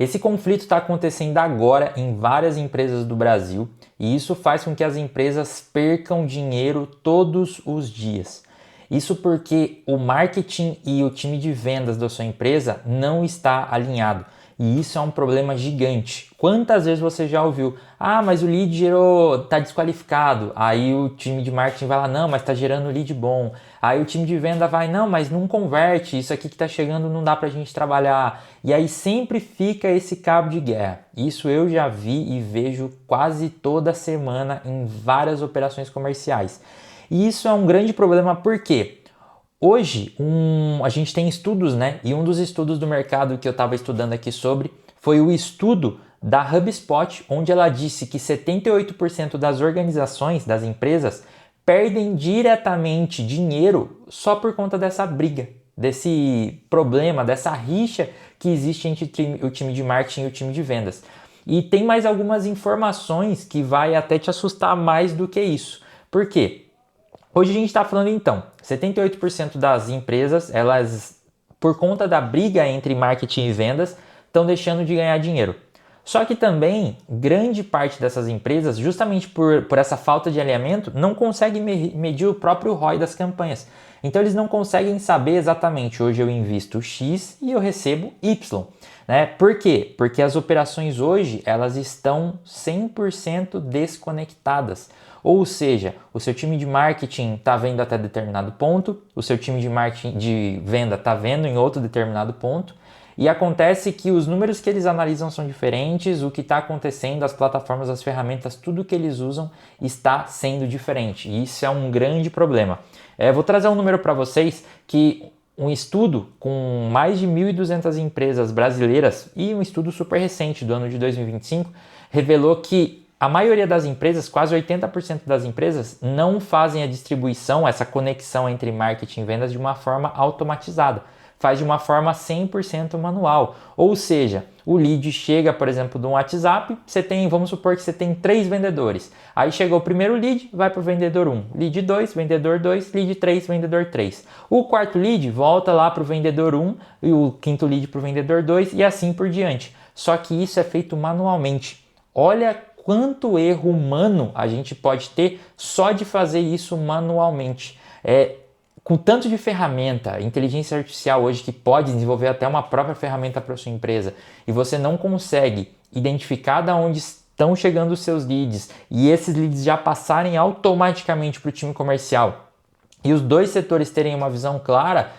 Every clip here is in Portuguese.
Esse conflito está acontecendo agora em várias empresas do Brasil e isso faz com que as empresas percam dinheiro todos os dias. Isso porque o marketing e o time de vendas da sua empresa não está alinhado. E isso é um problema gigante. Quantas vezes você já ouviu? Ah, mas o lead gerou, tá desqualificado. Aí o time de marketing vai lá, não, mas tá gerando lead bom. Aí o time de venda vai, não, mas não converte. Isso aqui que tá chegando não dá pra gente trabalhar. E aí sempre fica esse cabo de guerra. Isso eu já vi e vejo quase toda semana em várias operações comerciais. E isso é um grande problema porque hoje, a gente tem estudos, né? E um dos estudos do mercado que eu estava estudando aqui sobre foi o estudo da HubSpot, onde ela disse que 78% das organizações, das empresas, perdem diretamente dinheiro só por conta dessa briga, desse problema, dessa rixa que existe entre o time de marketing e o time de vendas. E tem mais algumas informações que vai até te assustar mais do que isso. Por quê? Hoje a gente está falando então, 78% das empresas, elas, por conta da briga entre marketing e vendas, estão deixando de ganhar dinheiro. Só que também, grande parte dessas empresas, justamente por essa falta de alinhamento, não consegue medir o próprio ROI das campanhas. Então eles não conseguem saber exatamente, hoje eu invisto X e eu recebo Y. Né? Por quê? Porque as operações hoje, elas estão 100% desconectadas. Ou seja, o seu time de marketing está vendo até determinado ponto, o seu time de marketing de venda está vendo em outro determinado ponto, e acontece que os números que eles analisam são diferentes, o que está acontecendo, as plataformas, as ferramentas, tudo que eles usam está sendo diferente. E isso é um grande problema. Vou trazer um número para vocês que um estudo com mais de 1.200 empresas brasileiras e um estudo super recente do ano de 2025 revelou que a maioria das empresas, quase 80% das empresas, não fazem a distribuição, essa conexão entre marketing e vendas de uma forma automatizada. Faz de uma forma 100% manual. Ou seja, o lead chega, por exemplo, de um WhatsApp, vamos supor que você tem 3 vendedores. Aí chegou o primeiro lead, vai para o vendedor 1. Lead 2, vendedor 2, lead 3, vendedor 3. O quarto lead volta lá para o vendedor 1 e o quinto lead para o vendedor 2 e assim por diante. Só que isso é feito manualmente. Olha quanto erro humano a gente pode ter só de fazer isso manualmente. Com tanto de ferramenta, inteligência artificial hoje que pode desenvolver até uma própria ferramenta para a sua empresa e você não consegue identificar de onde estão chegando os seus leads e esses leads já passarem automaticamente para o time comercial e os dois setores terem uma visão clara,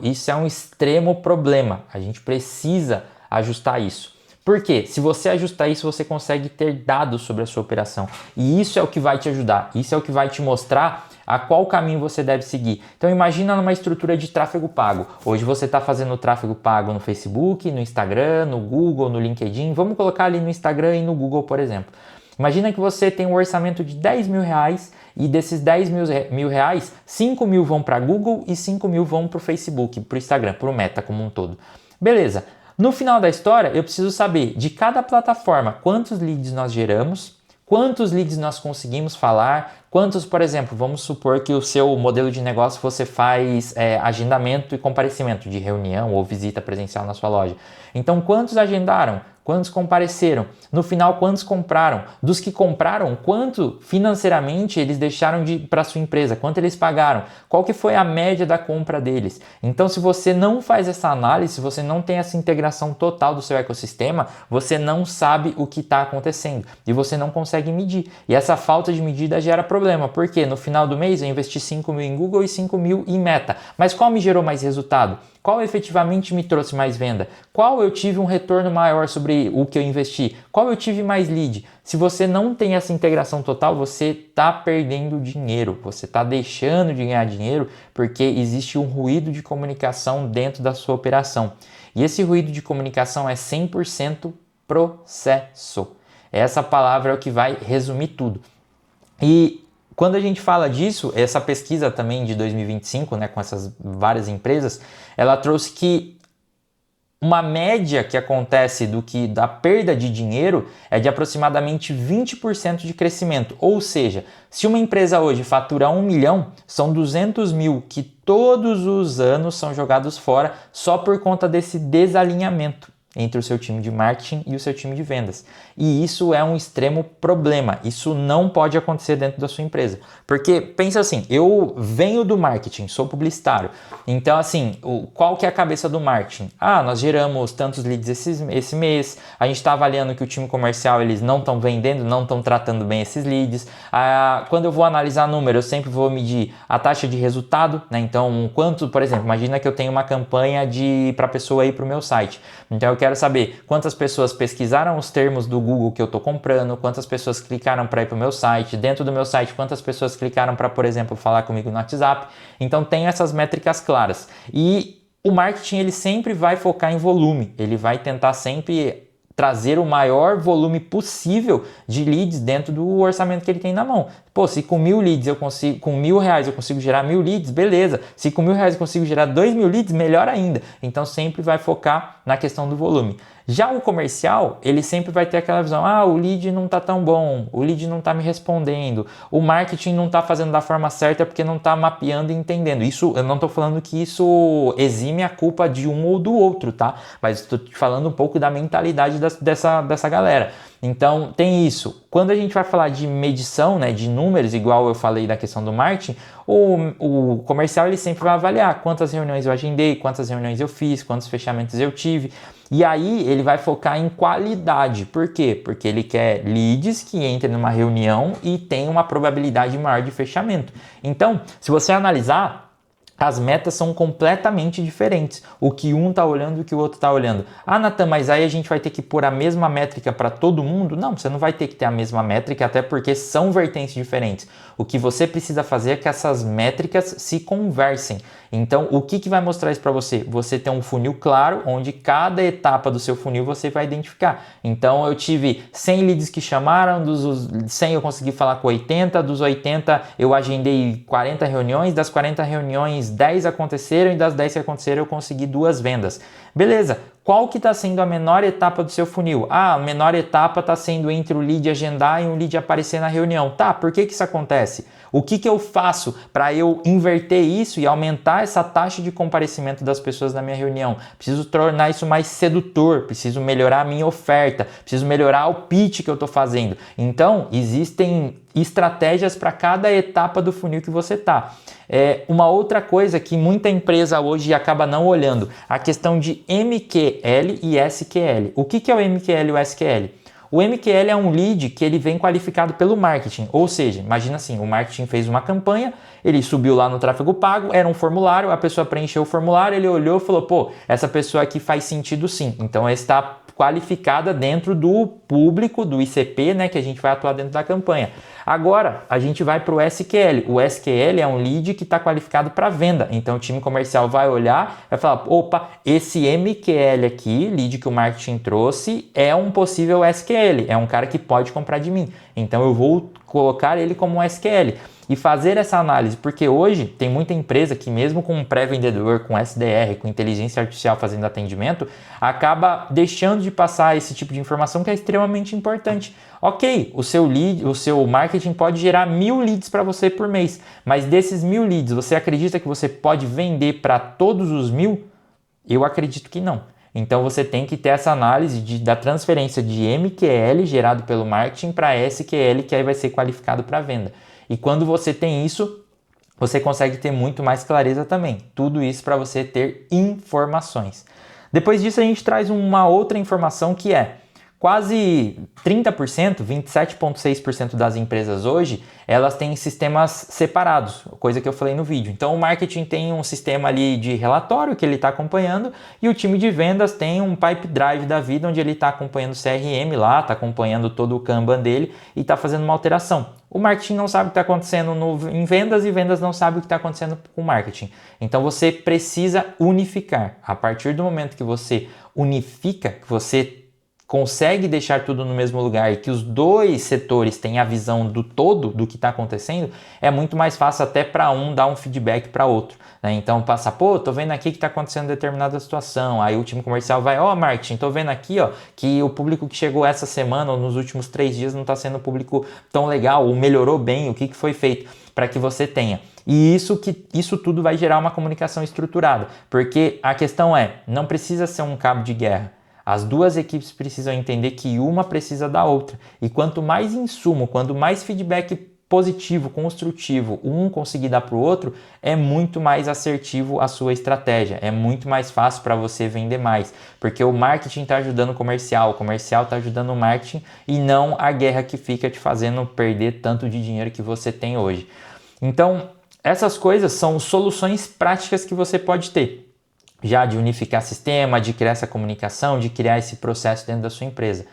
isso é um extremo problema. A gente precisa ajustar isso. Por quê? Se você ajustar isso, você consegue ter dados sobre a sua operação. E isso é o que vai te ajudar. Isso é o que vai te mostrar a qual caminho você deve seguir. Então imagina numa estrutura de tráfego pago. Hoje você está fazendo tráfego pago no Facebook, no Instagram, no Google, no LinkedIn. Vamos colocar ali no Instagram e no Google, por exemplo. Imagina que você tem um orçamento de 10 mil reais e desses 10 mil reais, 5 mil vão para Google e 5 mil vão para o Facebook, para o Instagram, para o Meta como um todo. Beleza. No final da história, eu preciso saber de cada plataforma quantos leads nós geramos, quantos leads nós conseguimos falar, quantos, por exemplo, vamos supor que o seu modelo de negócio você faz agendamento e comparecimento de reunião ou visita presencial na sua loja. Então, quantos agendaram? Quantos compareceram? No final, quantos compraram? Dos que compraram, quanto financeiramente eles deixaram para sua empresa? Quanto eles pagaram? Qual que foi a média da compra deles? Então, se você não faz essa análise, se você não tem essa integração total do seu ecossistema, você não sabe o que está acontecendo e você não consegue medir. E essa falta de medida gera problema, porque no final do mês eu investi 5 mil em Google e 5 mil em Meta. Mas qual me gerou mais resultado? Qual efetivamente me trouxe mais venda? Qual eu tive um retorno maior sobre o que eu investi? Qual eu tive mais lead? Se você não tem essa integração total, você está perdendo dinheiro, você está deixando de ganhar dinheiro porque existe um ruído de comunicação dentro da sua operação. E esse ruído de comunicação é 100% processo. Essa palavra é o que vai resumir tudo. E quando a gente fala disso, essa pesquisa também de 2025, né, com essas várias empresas, ela trouxe que uma média que acontece da perda de dinheiro é de aproximadamente 20% de crescimento. Ou seja, se uma empresa hoje fatura 1 milhão, são 200 mil que todos os anos são jogados fora só por conta desse desalinhamento. entre o seu time de marketing e o seu time de vendas. E isso é um extremo problema. Isso não pode acontecer dentro da sua empresa. Porque, pensa assim, eu venho do marketing, sou publicitário. Então, assim, qual que é a cabeça do marketing? Nós geramos tantos leads esse mês, a gente está avaliando que o time comercial, eles não estão vendendo, não estão tratando bem esses leads. Quando eu vou analisar número, eu sempre vou medir a taxa de resultado, né? Então, quanto, por exemplo, imagina que eu tenho uma campanha para a pessoa ir para o meu site. Então, eu quero saber quantas pessoas pesquisaram os termos do Google que eu estou comprando, quantas pessoas clicaram para ir para o meu site, dentro do meu site, quantas pessoas clicaram para, por exemplo, falar comigo no WhatsApp. Então, tem essas métricas claras. E o marketing, ele sempre vai focar em volume, ele vai tentar sempre trazer o maior volume possível de leads dentro do orçamento que ele tem na mão. Pô, se com 1.000 leads eu consigo, com R$1.000 eu consigo gerar 1.000 leads, beleza. Se com R$1.000 eu consigo gerar 2.000 leads, melhor ainda. Então sempre vai focar na questão do volume. Já o comercial, ele sempre vai ter aquela visão, o lead não tá tão bom, o lead não tá me respondendo, o marketing não tá fazendo da forma certa porque não tá mapeando e entendendo. Isso, eu não tô falando que isso exime a culpa de um ou do outro, tá? Mas estou te falando um pouco da mentalidade dessa galera. Então, tem isso. Quando a gente vai falar de medição, né, de números, igual eu falei da questão do marketing, o comercial ele sempre vai avaliar quantas reuniões eu agendei, quantas reuniões eu fiz, quantos fechamentos eu tive. E aí ele vai focar em qualidade. Por quê? Porque ele quer leads que entrem numa reunião e tenham uma probabilidade maior de fechamento. Então, se você analisar, as metas são completamente diferentes. O que um está olhando e o que o outro está olhando. Natan, mas aí a gente vai ter que pôr a mesma métrica para todo mundo? Não, você não vai ter que ter a mesma métrica, até porque são vertentes diferentes. O que você precisa fazer é que essas métricas se conversem. Então, o que vai mostrar isso para você? Você tem um funil claro, onde cada etapa do seu funil você vai identificar. Então, eu tive 100 leads que chamaram, dos 100 eu consegui falar com 80, dos 80 eu agendei 40 reuniões, das 40 reuniões 10 aconteceram e das 10 que aconteceram eu consegui 2 vendas. Beleza, qual que está sendo a menor etapa do seu funil? A menor etapa está sendo entre o lead agendar e o lead aparecer na reunião. Tá, por que isso acontece? O que eu faço para eu inverter isso e aumentar essa taxa de comparecimento das pessoas na minha reunião? Preciso tornar isso mais sedutor, preciso melhorar a minha oferta, preciso melhorar o pitch que eu estou fazendo. Então, existem estratégias para cada etapa do funil que você está. Uma outra coisa que muita empresa hoje acaba não olhando, a questão de MQL e SQL. O que é o MQL e o SQL? O MQL é um lead que ele vem qualificado pelo marketing, ou seja, imagina assim, o marketing fez uma campanha, ele subiu lá no tráfego pago, era um formulário, a pessoa preencheu o formulário, ele olhou e falou, pô, essa pessoa aqui faz sentido sim, então ela está qualificada dentro do público, do ICP, né, que a gente vai atuar dentro da campanha. Agora, a gente vai para o SQL. O SQL é um lead que está qualificado para venda. Então, o time comercial vai olhar, vai falar, opa, esse MQL aqui, lead que o marketing trouxe, é um possível SQL. É um cara que pode comprar de mim. Então, eu vou colocar ele como um SQL. E fazer essa análise, porque hoje tem muita empresa que mesmo com um pré-vendedor, com SDR, com inteligência artificial fazendo atendimento, acaba deixando de passar esse tipo de informação que é extremamente importante. Ok, o seu lead, o seu marketing pode gerar 1.000 leads para você por mês, mas desses 1.000 leads, você acredita que você pode vender para todos os 1.000? Eu acredito que não. Então você tem que ter essa análise da transferência de MQL gerado pelo marketing para SQL, que aí vai ser qualificado para venda. E quando você tem isso, você consegue ter muito mais clareza também. Tudo isso para você ter informações. Depois disso, a gente traz uma outra informação que é quase 30%, 27,6% das empresas hoje, elas têm sistemas separados, coisa que eu falei no vídeo. Então o marketing tem um sistema ali de relatório que ele está acompanhando e o time de vendas tem um pipe drive da vida onde ele está acompanhando o CRM lá, está acompanhando todo o Kanban dele e está fazendo uma alteração. O marketing não sabe o que está acontecendo em vendas e vendas não sabe o que está acontecendo com o marketing. Então você precisa unificar. A partir do momento que você unifica, que você consegue deixar tudo no mesmo lugar e que os dois setores têm a visão do todo do que está acontecendo, é muito mais fácil até para um dar um feedback para outro, né? Então passa, pô, tô vendo aqui que está acontecendo determinada situação, aí o time comercial vai, marketing, tô vendo aqui que o público que chegou essa semana ou nos últimos 3 dias não está sendo um público tão legal, ou melhorou bem, o que foi feito para que você tenha. E isso tudo vai gerar uma comunicação estruturada, porque a questão não precisa ser um cabo de guerra. As duas equipes precisam entender que uma precisa da outra. E quanto mais insumo, quanto mais feedback positivo, construtivo, um conseguir dar para o outro, é muito mais assertivo a sua estratégia, é muito mais fácil para você vender mais, porque o marketing está ajudando o comercial está ajudando o marketing e não a guerra que fica te fazendo perder tanto de dinheiro que você tem hoje. Então, essas coisas são soluções práticas que você pode ter, já de unificar sistema, de criar essa comunicação, de criar esse processo dentro da sua empresa.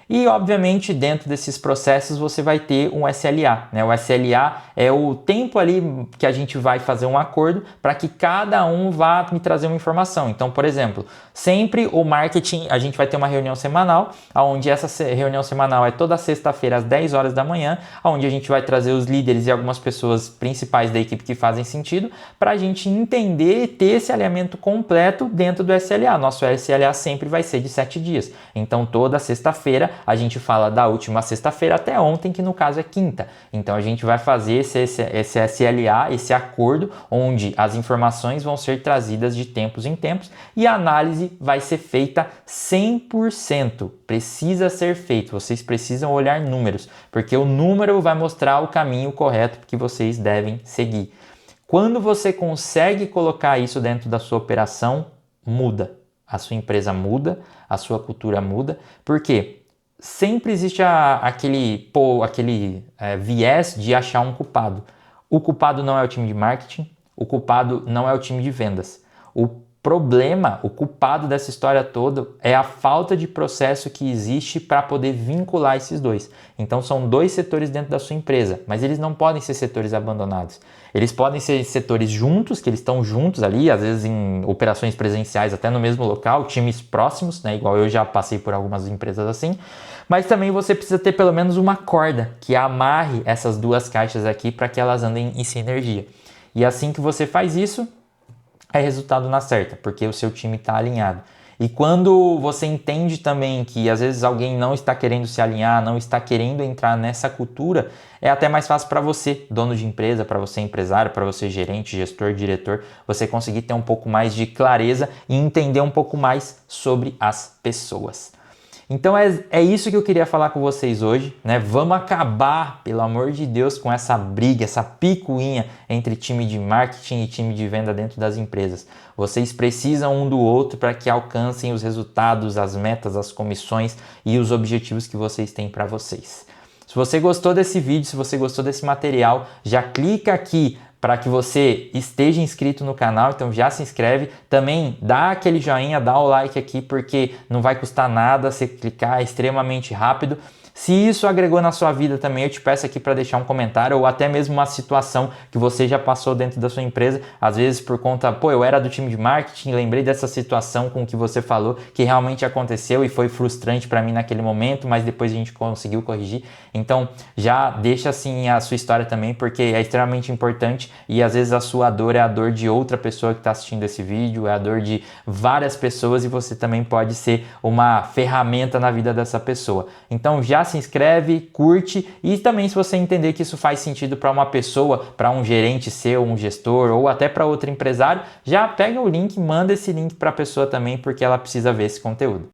E, obviamente, dentro desses processos você vai ter um SLA, né? O SLA é o tempo ali que a gente vai fazer um acordo para que cada um vá me trazer uma informação. Então, por exemplo, sempre o marketing, a gente vai ter uma reunião semanal, onde essa reunião semanal é toda sexta-feira às 10 horas da manhã, onde a gente vai trazer os líderes e algumas pessoas principais da equipe que fazem sentido, para a gente entender e ter esse alinhamento completo dentro do SLA. Nosso SLA sempre vai ser de 7 dias. Então, toda sexta-feira a gente fala da última sexta-feira até ontem, que no caso é quinta. Então a gente vai fazer esse SLA, esse acordo, onde as informações vão ser trazidas de tempos em tempos e a análise vai ser feita 100%. Precisa ser feito, vocês precisam olhar números, porque o número vai mostrar o caminho correto que vocês devem seguir. Quando você consegue colocar isso dentro da sua operação, muda. A sua empresa muda, a sua cultura muda. Por quê? Sempre existe aquele viés de achar um culpado. O culpado não é o time de marketing, o culpado não é o time de vendas. O problema, o culpado dessa história toda é a falta de processo que existe para poder vincular esses dois. Então são dois setores dentro da sua empresa, mas eles não podem ser setores abandonados. Eles podem ser setores juntos, que eles estão juntos ali, às vezes em operações presenciais, até no mesmo local, times próximos, né? Igual eu já passei por algumas empresas assim. Mas também você precisa ter pelo menos uma corda que amarre essas duas caixas aqui para que elas andem em sinergia. E assim que você faz isso, é resultado na certa, porque o seu time está alinhado. E quando você entende também que às vezes alguém não está querendo se alinhar, não está querendo entrar nessa cultura, é até mais fácil para você, dono de empresa, para você empresário, para você gerente, gestor, diretor, você conseguir ter um pouco mais de clareza e entender um pouco mais sobre as pessoas. Então é isso que eu queria falar com vocês hoje, né? Vamos acabar, pelo amor de Deus, com essa briga, essa picuinha entre time de marketing e time de venda dentro das empresas. Vocês precisam um do outro para que alcancem os resultados, as metas, as comissões e os objetivos que vocês têm para vocês. Se você gostou desse vídeo, se você gostou desse material, já clica aqui para que você esteja inscrito no canal, então já se inscreve. Também dá aquele joinha, dá o like aqui, porque não vai custar nada você clicar, é extremamente rápido. Se isso agregou na sua vida também, eu te peço aqui para deixar um comentário ou até mesmo uma situação que você já passou dentro da sua empresa, às vezes por conta, eu era do time de marketing, lembrei dessa situação com o que você falou, que realmente aconteceu e foi frustrante para mim naquele momento, mas depois a gente conseguiu corrigir. Então, já deixa assim a sua história também, porque é extremamente importante e às vezes a sua dor é a dor de outra pessoa que está assistindo esse vídeo, é a dor de várias pessoas e você também pode ser uma ferramenta na vida dessa pessoa. Então, já se inscreve, curte e também se você entender que isso faz sentido para uma pessoa, para um gerente seu, um gestor ou até para outro empresário, já pega o link, manda esse link para a pessoa também porque ela precisa ver esse conteúdo.